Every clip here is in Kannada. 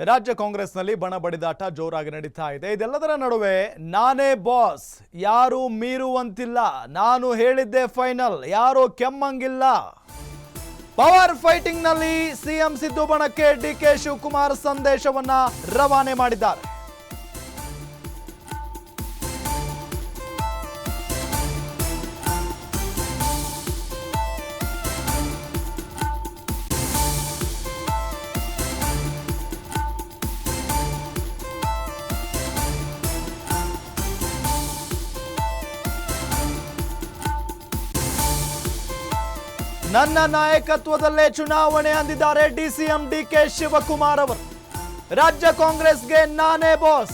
ರಾಜ್ಯ ಕಾಂಗ್ರೆಸ್ನಲ್ಲಿ ಬಣ ಬಡಿದಾಟ ಜೋರಾಗಿ ನಡೀತಾ ಇದೆ. ಇದೆಲ್ಲದರ ನಡುವೆ ನಾನೇ ಬಾಸ್, ಯಾರು ಮೀರುವಂತಿಲ್ಲ, ನಾನು ಹೇಳಿದ್ದೆ ಫೈನಲ್, ಯಾರು ಕೆಮ್ಮಂಗಿಲ್ಲ. ಪವರ್ ಫೈಟಿಂಗ್ ನಲ್ಲಿ ಸಿಎಂ ಸಿದ್ದು ಬಣಕ್ಕೆ ಡಿಕೆ ಶಿವಕುಮಾರ್ ಸಂದೇಶವನ್ನ ರವಾನೆ ಮಾಡಿದ್ದಾರೆ. ನನ್ನ ನಾಯಕತ್ವದಲ್ಲೇ ಚುನಾವಣೆ ಅಂದಿದ್ದಾರೆ ಡಿಸಿಎಂ ಡಿಕೆ ಶಿವಕುಮಾರ್ ಅವರು. ರಾಜ್ಯ ಕಾಂಗ್ರೆಸ್ಗೆ ನಾನೇ ಬಾಸ್,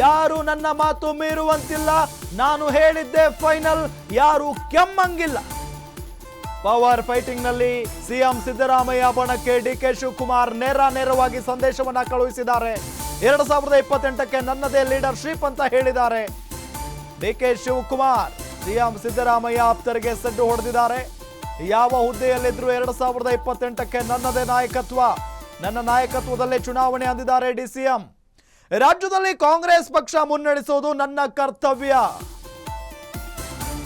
ಯಾರು ನನ್ನ ಮಾತು ಮೀರುವಂತಿಲ್ಲ, ನಾನು ಹೇಳಿದ್ದೆ ಫೈನಲ್, ಯಾರು ಕೆಮ್ಮಂಗಿಲ್ಲ. ಪವರ್ ಫೈಟಿಂಗ್ ನಲ್ಲಿ ಸಿಎಂ ಸಿದ್ದರಾಮಯ್ಯ ಬಣಕ್ಕೆ ಡಿಕೆ ಶಿವಕುಮಾರ್ ನೇರವಾಗಿ ಸಂದೇಶವನ್ನ ಕಳುಹಿಸಿದ್ದಾರೆ. 2028ಕ್ಕೆ ನನ್ನದೇ ಲೀಡರ್ಶಿಪ್ ಅಂತ ಹೇಳಿದ್ದಾರೆ. ಡಿಕೆ ಶಿವಕುಮಾರ್ ಸಿಎಂ ಸಿದ್ದರಾಮಯ್ಯ ಆಪ್ತರಿಗೆ ಸಡ್ಡು ಹೊಡೆದಿದ್ದಾರೆ. ಯಾವ ಹುದ್ದೆಯಲ್ಲಿದ್ರು 2028ಕ್ಕೆ ನನ್ನದೇ ನಾಯಕತ್ವ, ನನ್ನ ನಾಯಕತ್ವದಲ್ಲೇ ಚುನಾವಣೆ ಅಂದಿದ್ದಾರೆ ಡಿಸಿಎಂ. ರಾಜ್ಯದಲ್ಲಿ ಕಾಂಗ್ರೆಸ್ ಪಕ್ಷ ಮುನ್ನಡೆಸುವುದು ನನ್ನ ಕರ್ತವ್ಯ.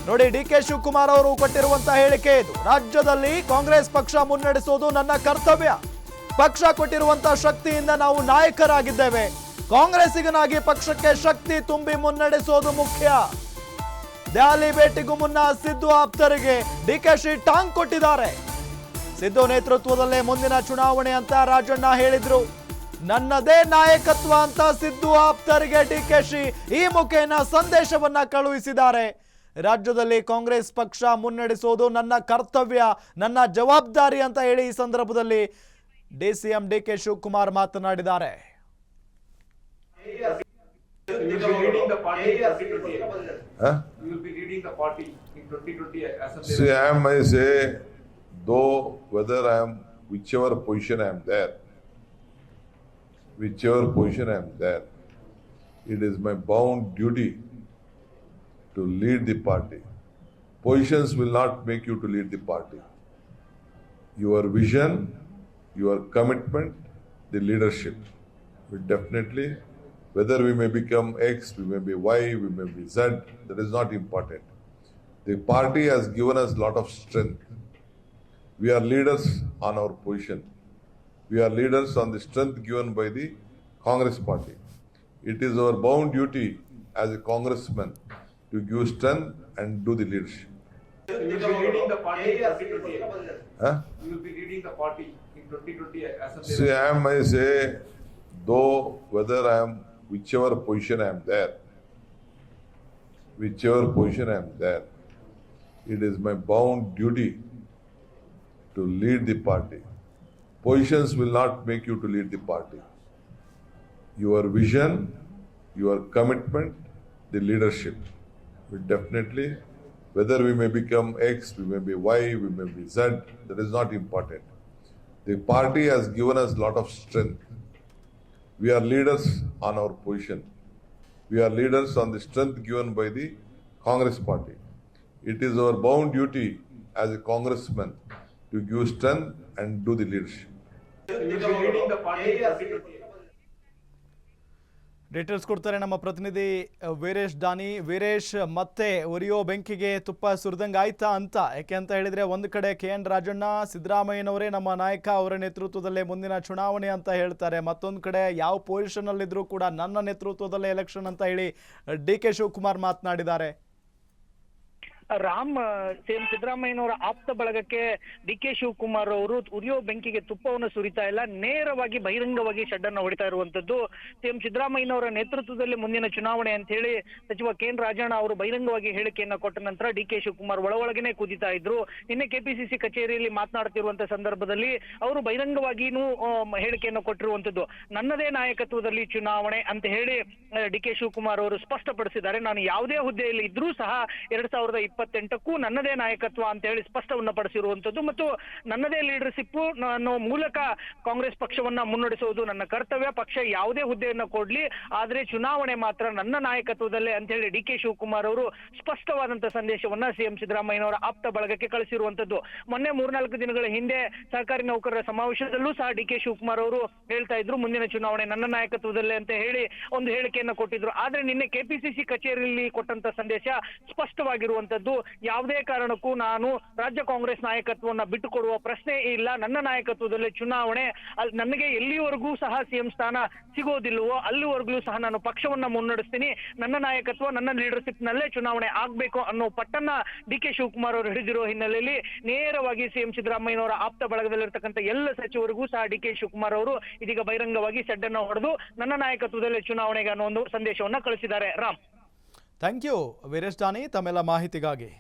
ನೋಡಿ, ಡಿಕೆ ಶಿವಕುಮಾರ್ ಅವರು ಕೊಟ್ಟಿರುವಂತಹ ಹೇಳಿಕೆ ಇದು. ರಾಜ್ಯದಲ್ಲಿ ಕಾಂಗ್ರೆಸ್ ಪಕ್ಷ ಮುನ್ನಡೆಸುವುದು ನನ್ನ ಕರ್ತವ್ಯ. ಪಕ್ಷ ಕೊಟ್ಟಿರುವಂತಹ ಶಕ್ತಿಯಿಂದ ನಾವು ನಾಯಕರಾಗಿದ್ದೇವೆ. ಕಾಂಗ್ರೆಸ್ಸಿಗನಾಗಿ ಪಕ್ಷಕ್ಕೆ ಶಕ್ತಿ ತುಂಬಿ ಮುನ್ನಡೆಸೋದು ಮುಖ್ಯ. ದೆಹಲಿ ಭೇಟಿಗೂ ಮುನ್ನ ಸಿದ್ದು ಆಪ್ತರಿಗೆ ಡಿಕೆಶಿ ಟಾಂಗ್ ಕೊಟ್ಟಿದ್ದಾರೆ. ಸಿದ್ದು ನೇತೃತ್ವದಲ್ಲೇ ಮುಂದಿನ ಚುನಾವಣೆ ಅಂತ ರಾಜಣ್ಣ ಹೇಳಿದ್ರು. ನನ್ನದೇ ನಾಯಕತ್ವ ಅಂತ ಸಿದ್ದು ಆಪ್ತರಿಗೆ ಡಿಕೆಶಿ ಈ ಮುಖೇನ ಸಂದೇಶವನ್ನ ಕಳುಹಿಸಿದ್ದಾರೆ. ರಾಜ್ಯದಲ್ಲಿ ಕಾಂಗ್ರೆಸ್ ಪಕ್ಷ ಮುನ್ನಡೆಸೋದು ನನ್ನ ಕರ್ತವ್ಯ, ನನ್ನ ಜವಾಬ್ದಾರಿ ಅಂತ ಹೇಳಿ ಈ ಸಂದರ್ಭದಲ್ಲಿ ಡಿಸಿಎಂ ಡಿಕೆ ಶಿವಕುಮಾರ್ ಮಾತನಾಡಿದ್ದಾರೆ. You will be leading the party in 2020. Huh? You will be leading the party in 2020 assembly. See, I say, though whether I am whichever position I am there, it is my bound duty to lead the party. Positions will not make you to lead the party. Your vision, your commitment, the leadership will definitely. Whether we may become X, we may be Y, we may be Z, that is not important. The party has given us a lot of strength. We are leaders on our position. We are leaders on the strength given by the Congress party. It is our bound duty as a congressman to give strength and do the leadership. You will be leading the party in 2020. Huh? You will be leading the party in 2020 assembly. See, I say, though whether I am whichever position I am there, it is my bound duty to lead the party. Positions will not make you to lead the party. Your vision, your commitment, the leadership will definitely, whether we may become X, we may be Y, we may be Z, that is not important. The party has given us a lot of strength. We are leaders on our position. We are leaders on the strength given by the Congress party. It is our bound duty as a congressman to give strength and do the leadership. You will be leading the party in 2020. Details ಕೊಡ್ತಾರೆ ನಮ್ಮ ಪ್ರತಿನಿಧಿ ವೀರೇಶ್ ದಾನಿ. ವೀರೇಶ್, ಮತ್ತೆ ಉರಿಯೋ ಬೆಂಕಿಗೆ ತುಪ್ಪ ಸುರಿದಂಗೆ ಆಯ್ತಾ ಅಂತ? ಯಾಕೆ ಅಂತ ಹೇಳಿದ್ರೆ, ಒಂದು ಕಡೆ KN ರಾಜಣ್ಣ, ಸಿದ್ದರಾಮಯ್ಯನವರೇ ನಮ್ಮ ನಾಯಕ, ಅವರ ನೇತೃತ್ವದಲ್ಲೇ ಮುಂದಿನ ಚುನಾವಣೆ ಅಂತ ಹೇಳ್ತಾರೆ. ಮತ್ತೊಂದು ಕಡೆ ಯಾವ ಪೊಸಿಷನ್ ಅಲ್ಲಿದ್ರೂ ಕೂಡ ನನ್ನ ನೇತೃತ್ವದಲ್ಲೇ ಎಲೆಕ್ಷನ್ ಅಂತ ಹೇಳಿ ಡಿಕೆ ಶಿವಕುಮಾರ್ ಮಾತನಾಡಿದ್ದಾರೆ. ಸಿಎಂ ಸಿದ್ದರಾಮಯ್ಯನವರ ಆಪ್ತ ಬಳಗಕ್ಕೆ ಡಿಕೆ ಶಿವಕುಮಾರ್ ಅವರು ಉರಿಯೋ ಬೆಂಕಿಗೆ ತುಪ್ಪವನ್ನು ಸುರಿತಾ ಇಲ್ಲ, ನೇರವಾಗಿ ಬಹಿರಂಗವಾಗಿ ಷಡ್ಡನ್ನು ಹೊಡಿತಾ ಇರುವಂತದ್ದು. ಸಿಎಂ ಸಿದ್ದರಾಮಯ್ಯನವರ ನೇತೃತ್ವದಲ್ಲಿ ಮುಂದಿನ ಚುನಾವಣೆ ಅಂತ ಹೇಳಿ ಸಚಿವ KN ರಾಜಣ್ಣ ಅವರು ಬಹಿರಂಗವಾಗಿ ಹೇಳಿಕೆಯನ್ನ ಕೊಟ್ಟ ನಂತರ ಡಿಕೆ ಶಿವಕುಮಾರ್ ಒಳಗನೆ ಕುದಿತಾ ಇದ್ರು. ನಿನ್ನೆ ಕೆಪಿಸಿಸಿ ಕಚೇರಿಯಲ್ಲಿ ಮಾತನಾಡ್ತಿರುವಂತ ಸಂದರ್ಭದಲ್ಲಿ ಅವರು ಬಹಿರಂಗವಾಗಿನೂ ಹೇಳಿಕೆಯನ್ನು ಕೊಟ್ಟಿರುವಂತದ್ದು. ನನ್ನದೇ ನಾಯಕತ್ವದಲ್ಲಿ ಚುನಾವಣೆ ಅಂತ ಹೇಳಿ ಡಿಕೆ ಶಿವಕುಮಾರ್ ಅವರು ಸ್ಪಷ್ಟಪಡಿಸಿದ್ದಾರೆ. ನಾನು ಯಾವುದೇ ಹುದ್ದೆಯಲ್ಲಿ ಇದ್ರೂ ಸಹ 2028 2028ಕ್ಕೂ ನನ್ನದೇ ನಾಯಕತ್ವ ಅಂತ ಹೇಳಿ ಸ್ಪಷ್ಟವನ್ನ ಪಡಿಸಿರುವಂತದ್ದು ಮತ್ತು ನನ್ನದೇ ಲೀಡರ್ಶಿಪ್ ನಾನು ಮೂಲಕ ಕಾಂಗ್ರೆಸ್ ಪಕ್ಷವನ್ನ ಮುನ್ನಡೆಸುವುದು ನನ್ನ ಕರ್ತವ್ಯ. ಪಕ್ಷ ಯಾವುದೇ ಹುದ್ದೆಯನ್ನ ಕೊಡ್ಲಿ, ಆದ್ರೆ ಚುನಾವಣೆ ಮಾತ್ರ ನನ್ನ ನಾಯಕತ್ವದಲ್ಲೇ ಅಂತ ಹೇಳಿ ಡಿ ಕೆ ಶಿವಕುಮಾರ್ ಅವರು ಸ್ಪಷ್ಟವಾದಂತಹ ಸಂದೇಶವನ್ನ ಸಿಎಂ ಸಿದ್ದರಾಮಯ್ಯನವರ ಆಪ್ತ ಬಳಗಕ್ಕೆ ಕಳಿಸಿರುವಂತದ್ದು. ಮೊನ್ನೆ 3-4 ದಿನಗಳ ಹಿಂದೆ ಸರ್ಕಾರಿ ನೌಕರರ ಸಮಾವೇಶದಲ್ಲೂ ಸಹ ಡಿ ಕೆ ಶಿವಕುಮಾರ್ ಅವರು ಹೇಳ್ತಾ ಇದ್ರು ಮುಂದಿನ ಚುನಾವಣೆ ನನ್ನ ನಾಯಕತ್ವದಲ್ಲೇ ಅಂತ ಹೇಳಿ ಒಂದು ಹೇಳಿಕೆಯನ್ನ ಕೊಟ್ಟಿದ್ರು. ಆದ್ರೆ ನಿನ್ನೆ ಕೆಪಿಸಿಸಿ ಕಚೇರಿಯಲ್ಲಿ ಕೊಟ್ಟಂತ ಸಂದೇಶ ಸ್ಪಷ್ಟವಾಗಿರುವಂತದ್ದು. ಯಾವುದೇ ಕಾರಣಕ್ಕೂ ನಾನು ರಾಜ್ಯ ಕಾಂಗ್ರೆಸ್ ನಾಯಕತ್ವವನ್ನ ಬಿಟ್ಟುಕೊಡುವ ಪ್ರಶ್ನೆ ಇಲ್ಲ. ನನ್ನ ನಾಯಕತ್ವದಲ್ಲೇ ಚುನಾವಣೆ, ನನಗೆ ಎಲ್ಲಿವರೆಗೂ ಸಹ ಸಿಎಂ ಸ್ಥಾನ ಸಿಗೋದಿಲ್ವೋ ಅಲ್ಲಿವರೆಗೂ ಸಹ ನಾನು ಪಕ್ಷವನ್ನ ಮುನ್ನಡೆಸ್ತೀನಿ. ನನ್ನ ನಾಯಕತ್ವ ನನ್ನ ಲೀಡರ್ಶಿಪ್ ನಲ್ಲೇ ಚುನಾವಣೆ ಆಗ್ಬೇಕು ಅನ್ನೋ ಪಟ್ಟನ್ನ ಡಿ ಕೆ ಶಿವಕುಮಾರ್ ಅವರು ಹಿಡಿದಿರೋ ಹಿನ್ನೆಲೆಯಲ್ಲಿ ನೇರವಾಗಿ ಸಿಎಂ ಸಿದ್ದರಾಮಯ್ಯನವರ ಆಪ್ತ ಬಳಗದಲ್ಲಿರ್ತಕ್ಕಂಥ ಎಲ್ಲ ಸಚಿವರಿಗೂ ಸಹ ಡಿ ಕೆ ಶಿವಕುಮಾರ್ ಅವರು ಇದೀಗ ಬಹಿರಂಗವಾಗಿ ಸಡ್ಡನ್ನು ಹೊಡೆದು ನನ್ನ ನಾಯಕತ್ವದಲ್ಲೇ ಚುನಾವಣೆಗೆ ಅನ್ನೋ ಒಂದು ಸಂದೇಶವನ್ನ ಕಳಿಸಿದ್ದಾರೆ. ರಾಮ್, ಥ್ಯಾಂಕ್ ಯು ವೀರೇಶ್ ದಾನಿ ತಮ್ಮೆಲ್ಲ ಮಾಹಿತಿಗಾಗಿ.